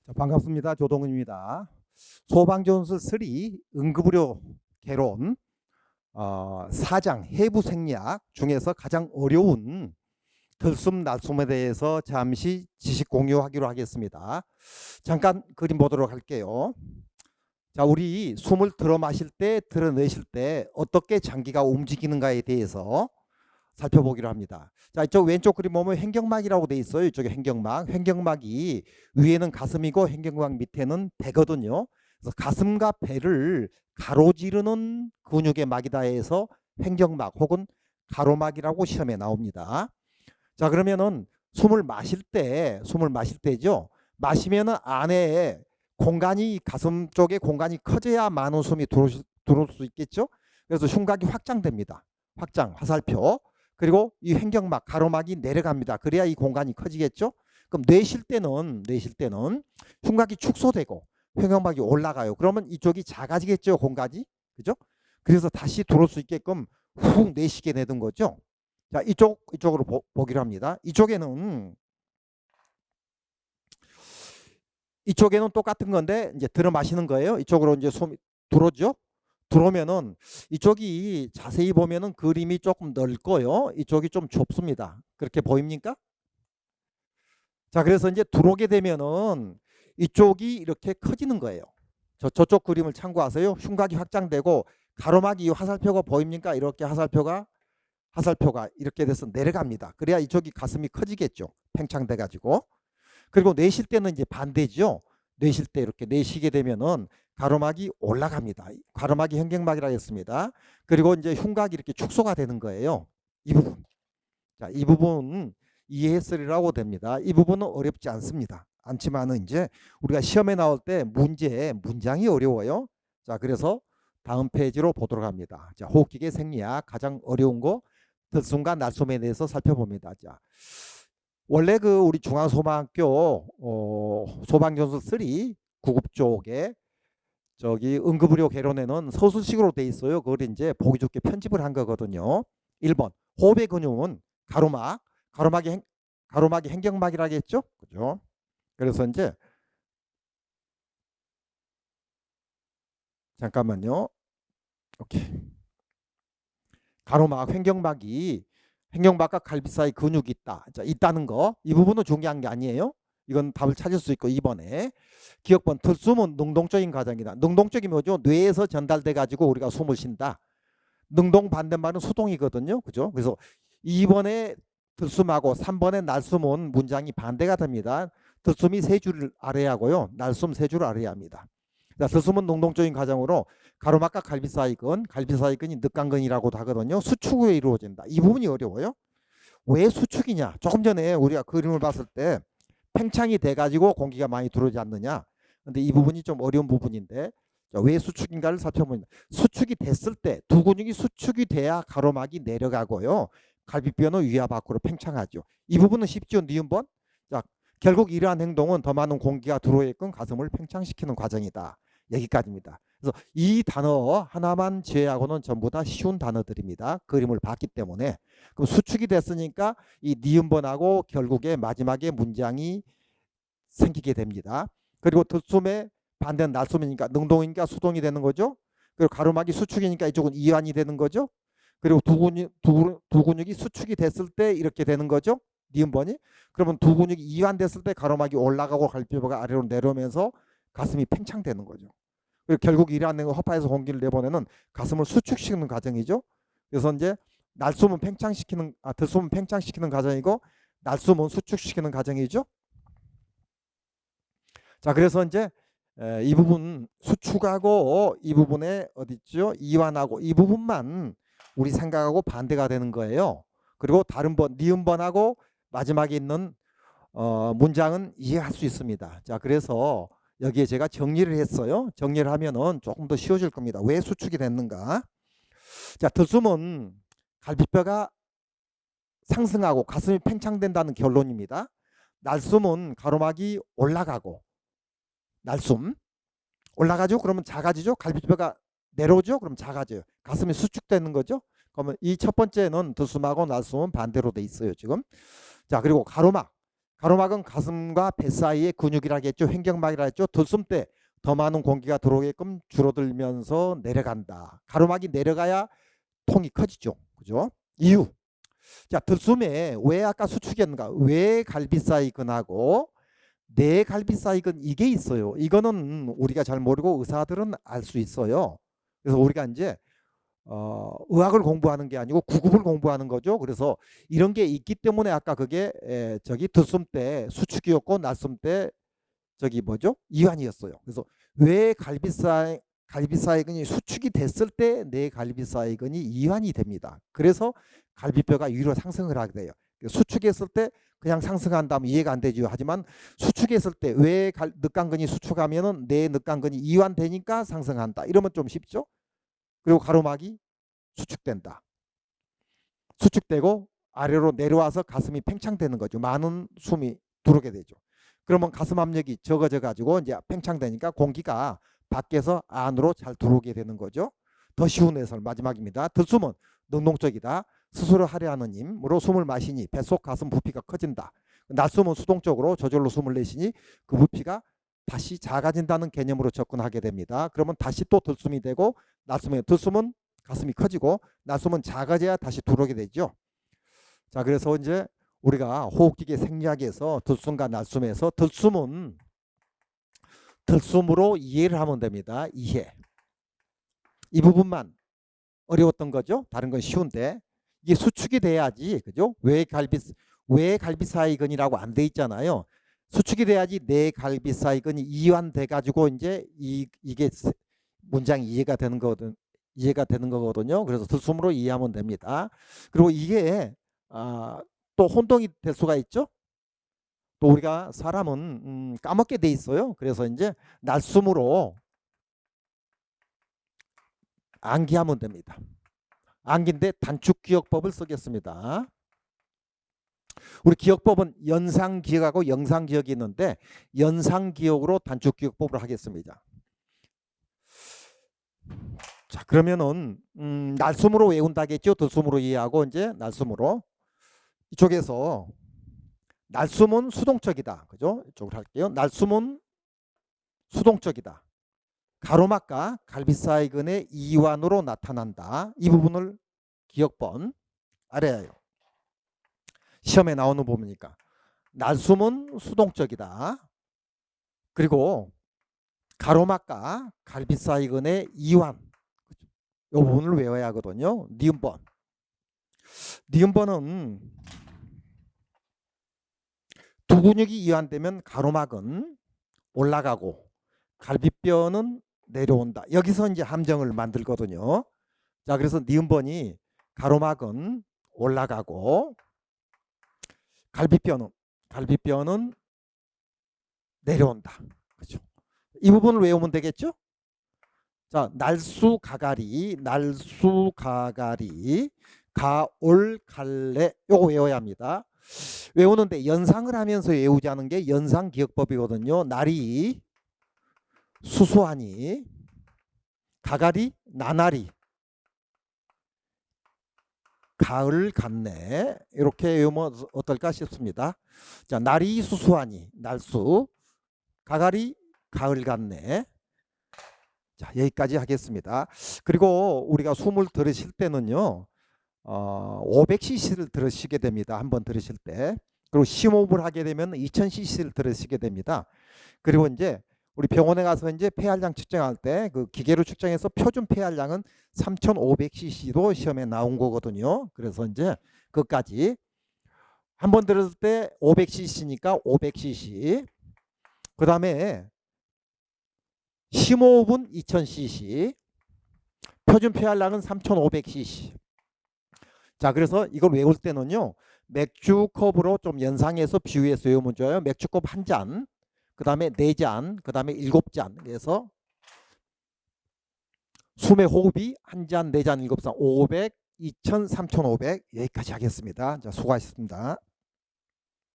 자, 반갑습니다. 조동은입니다. 소방전술 3 응급의료 개론 4장 해부 생리학 중에서 가장 어려운 들숨 날숨에 대해서 잠시 지식 공유하기로 하겠습니다. 잠깐 그림 보도록 할게요. 자, 우리 숨을 들어 마실 때 들어내실 때 어떻게 장기가 움직이는가에 대해서 살펴보기로 합니다. 자, 이쪽 왼쪽 그림 보면 횡격막이라고 돼 있어요. 이쪽에 횡격막. 횡격막이 위에는 가슴이고 횡격막 밑에는 배거든요. 그래서 가슴과 배를 가로지르는 근육의 막이다 해서 횡격막 혹은 가로막이라고 시험에 나옵니다. 자, 그러면은 숨을 마실 때죠. 마시면은 안에 공간이 가슴 쪽에 공간이 커져야 많은 숨이 들어올 수 있겠죠. 그래서 흉곽이 확장됩니다. 확장, 화살표. 그리고 이 횡격막, 가로막이 내려갑니다. 그래야 이 공간이 커지겠죠. 그럼 내쉴 때는 흉곽이 축소되고 횡격막이 올라가요. 그러면 이쪽이 작아지겠죠, 공간이. 그죠? 그래서 다시 들어올 수 있게끔 훅 내쉬게 되는 거죠. 자, 이쪽으로 보기로 합니다. 이쪽에는 똑같은 건데 이제 들어 마시는 거예요. 이쪽으로 이제 숨이 들어오죠. 들어오면은 이쪽이 자세히 보면은 그림이 조금 넓고요. 이쪽이 좀 좁습니다. 그렇게 보입니까? 자, 그래서 이제 들어오게 되면은 이쪽이 이렇게 커지는 거예요. 저쪽 그림을 참고하세요. 흉곽이 확장되고 가로막이 화살표가 보입니까? 이렇게 화살표가 이렇게 돼서 내려갑니다. 그래야 이쪽이 가슴이 커지겠죠. 팽창돼 가지고. 그리고 내쉴 때는 이제 반대죠. 내쉴 때 이렇게 내쉬게 되면은 가로막이 올라갑니다. 가로막이 횡격막이라 했습니다. 그리고 이제 흉곽이 이렇게 축소가 되는 거예요. 이 부분. 자, 이 부분 이해했으리라고 됩니다. 이 부분은 어렵지 않지만은 이제 우리가 시험에 나올 때 문장이 어려워요. 자, 그래서 다음 페이지로 보도록 합니다. 자, 호흡기계 생리학 가장 어려운 거 들숨과 날숨에 대해서 살펴봅니다. 자, 원래 그 우리 중앙소방학교 소방전술 3 구급 쪽에 저기 응급의료 개론에는 서술식으로 돼 있어요. 그걸 이제 보기 좋게 편집을 한 거거든요. 1번 호흡의 근육은 가로막이 횡격막이라겠죠. 그죠? 그래서 이제 잠깐만요. 오케이. 가로막 횡격막과 갈비 사이 근육이 있다. 자, 있다는 거. 이 부분은 중요한 게 아니에요. 이건 답을 찾을 수 있고 2번에 기억번 들숨은 능동적인 과정이다. 능동적이 뭐죠? 뇌에서 전달돼 가지고 우리가 숨을 쉰다. 능동 반대말은 수동이거든요. 그죠? 그래서 2번에 들숨하고 3번에 날숨은 문장이 반대가 됩니다. 들숨이 세 줄 아래야 하고요. 날숨 세 줄 아래야 합니다. 자, 들숨은 능동적인 과정으로 가로막과 갈비사이근이 늑간근이라고도 하거든요. 수축 후에 이루어진다. 이 부분이 어려워요. 왜 수축이냐? 조금 전에 우리가 그림을 봤을 때 팽창이 돼가지고 공기가 많이 들어오지 않느냐. 근데 이 부분이 좀 어려운 부분인데 왜 수축인가를 살펴봅니다. 수축이 됐을 때 두 근육이 수축이 돼야 가로막이 내려가고요. 갈비뼈는 위와 밖으로 팽창하죠. 이 부분은 쉽죠. 니은번. 자, 결국 이러한 행동은 더 많은 공기가 들어오게끔 가슴을 팽창시키는 과정이다. 여기까지입니다. 그래서 이 단어 하나만 제외하고는 전부 다 쉬운 단어들입니다. 그림을 봤기 때문에. 그럼 수축이 됐으니까 이 니은번하고 결국에 마지막에 문장이 생기게 됩니다. 그리고 들숨의 반대는 날숨이니까 능동이니까 수동이 되는 거죠. 그리고 가로막이 수축이니까 이쪽은 이완이 되는 거죠. 그리고 두 근육이 수축이 됐을 때 이렇게 되는 거죠. 니은번이. 그러면 두 근육이 이완됐을 때 가로막이 올라가고 갈비뼈가 아래로 내려오면서 가슴이 팽창되는 거죠. 그리고 결국 이러한 허파에서 공기를 내보내는 가슴을 수축시키는 과정이죠. 그래서 이제 들숨은 팽창시키는 과정이고 날숨은 수축시키는 과정이죠. 자, 그래서 이제 이 부분 수축하고 이 부분에 어디죠? 이완하고 이 부분만 우리 생각하고 반대가 되는 거예요. 그리고 다른 니은번하고 마지막에 있는 문장은 이해할 수 있습니다. 자, 그래서 여기에 제가 정리를 했어요. 정리를 하면은 조금 더 쉬워질 겁니다. 왜 수축이 됐는가? 자, 들숨은 갈비뼈가 상승하고 가슴이 팽창된다는 결론입니다. 날숨은 가로막이 올라가고 날숨 올라가죠. 그러면 작아지죠. 갈비뼈가 내려오죠. 그럼 작아져요. 가슴이 수축되는 거죠. 그러면 이 첫 번째는 들숨하고 날숨은 반대로 돼 있어요. 지금. 자, 그리고 가로막 가로막은 가슴과 배 사이의 근육이라고 했죠. 횡격막이라 했죠. 들숨 때 더 많은 공기가 들어오게끔 줄어들면서 내려간다. 가로막이 내려가야 통이 커지죠. 그죠? 이유. 자, 들숨에 왜 아까 수축이었는가? 왜 갈비사이근하고 내 갈비사이근 이게 있어요. 이거는 우리가 잘 모르고 의사들은 알 수 있어요. 그래서 우리가 이제 의학을 공부하는 게 아니고 구급을 공부하는 거죠. 그래서 이런 게 있기 때문에 아까 그게 저기 들숨 때 수축이었고 날숨 때 저기 뭐죠? 이완이었어요. 그래서 왜 갈비사이근이 수축이 됐을 때 내 갈비사이근이 이완이 됩니다. 그래서 갈비뼈가 위로 상승을 하게 돼요. 수축했을 때 그냥 상승한다면 이해가 안 되죠. 하지만 수축했을 때 왜 늑간근이 수축하면은 내 늑간근이 이완되니까 상승한다. 이러면 좀 쉽죠? 그리고 가로막이 수축된다. 수축되고 아래로 내려와서 가슴이 팽창되는 거죠. 많은 숨이 들어오게 되죠. 그러면 가슴 압력이 적어져 가지고 이제 팽창되니까 공기가 밖에서 안으로 잘 들어오게 되는 거죠. 더 쉬운 해설 마지막입니다. 들숨은 능동적이다. 스스로 하려 하는 힘으로 숨을 마시니 뱃속 가슴 부피가 커진다. 낮숨은 수동적으로 저절로 숨을 내쉬니 그 부피가 다시 작아진다는 개념으로 접근하게 됩니다. 그러면 다시 또 들숨이 되고 들숨은 가슴이 커지고 낮숨은 작아져야 다시 들어오게 되죠. 자, 그래서 이제 우리가 호흡기계 생리학에서 들숨과 낮숨에서 들숨은 들숨으로 이해를 하면 됩니다. 이해. 이 부분만 어려웠던 거죠. 다른 건 쉬운데 이게 수축이 돼야지, 그죠? 왜 갈비사이근이라고 안 돼 있잖아요. 수축이 돼야지 내 갈비사이근이 이완돼 가지고 이제 이게 문장이 이해가 되는 거거든요. 그래서 들숨으로 이해하면 됩니다. 그리고 이게 또 혼동이 될 수가 있죠. 또 우리가 사람은 까먹게 돼 있어요. 그래서 이제 날숨으로 암기하면 됩니다. 암기인데 단축기억법을 쓰겠습니다. 우리 기억법은 연상기억하고 영상기억이 있는데 연상기억으로 단축기억법을 하겠습니다. 자, 그러면은 날숨으로 외운다겠죠. 들숨으로 이해하고 이제 날숨으로. 이쪽에서 날숨은 수동적이다. 그죠? 이쪽으로 할게요. 날숨은 수동적이다. 가로막과 갈비사이근의 이완으로 나타난다. 이 부분을 기억번 알아야요. 시험에 나오는 부분이니까. 날숨은 수동적이다. 그리고 가로막과 갈비사이근의 이완. 이 부분을 외워야 하거든요. 니은번. 니은번은 두 근육이 이완되면 가로막은 올라가고 갈비뼈는 내려온다. 여기서 이제 함정을 만들거든요. 자, 그래서 니은번이 가로막은 올라가고 갈비뼈는 내려온다. 그렇죠? 이 부분을 외우면 되겠죠? 자, 날수가가리, 가올갈래 요거 외워야 합니다. 외우는데 연상을 하면서 외우자는 게 연상기억법이거든요. 날이 수수하니, 가가리 나날이, 가을 같네. 이렇게 외우면 어떨까 싶습니다. 자, 날이 수수하니, 날수, 가가리 가을 같네. 자, 여기까지 하겠습니다. 그리고 우리가 숨을 들으실 때는요, 500cc를 들으시게 됩니다. 한번 들으실 때. 그리고 심호흡을 하게 되면 2000cc를 들으시게 됩니다. 그리고 이제 우리 병원에 가서 이제 폐활량 측정할 때 그 기계로 측정해서 표준 폐활량은 3500cc로 시험에 나온 거거든요. 그래서 이제 그것까지 한번 들었을 때 500cc니까 500cc. 그 다음에 심호흡은 2000cc, 표준 폐활량은 3500cc. 자, 그래서 이걸 외울 때는요, 맥주컵으로 좀 연상해서 비유해서 외우면 좋아요. 맥주컵 한 잔, 그 다음에 4잔, 그 다음에 7잔. 그래서 숨의 호흡이 한 잔, 4잔, 7잔, 500, 2000, 3500 여기까지 하겠습니다. 자, 수고하셨습니다.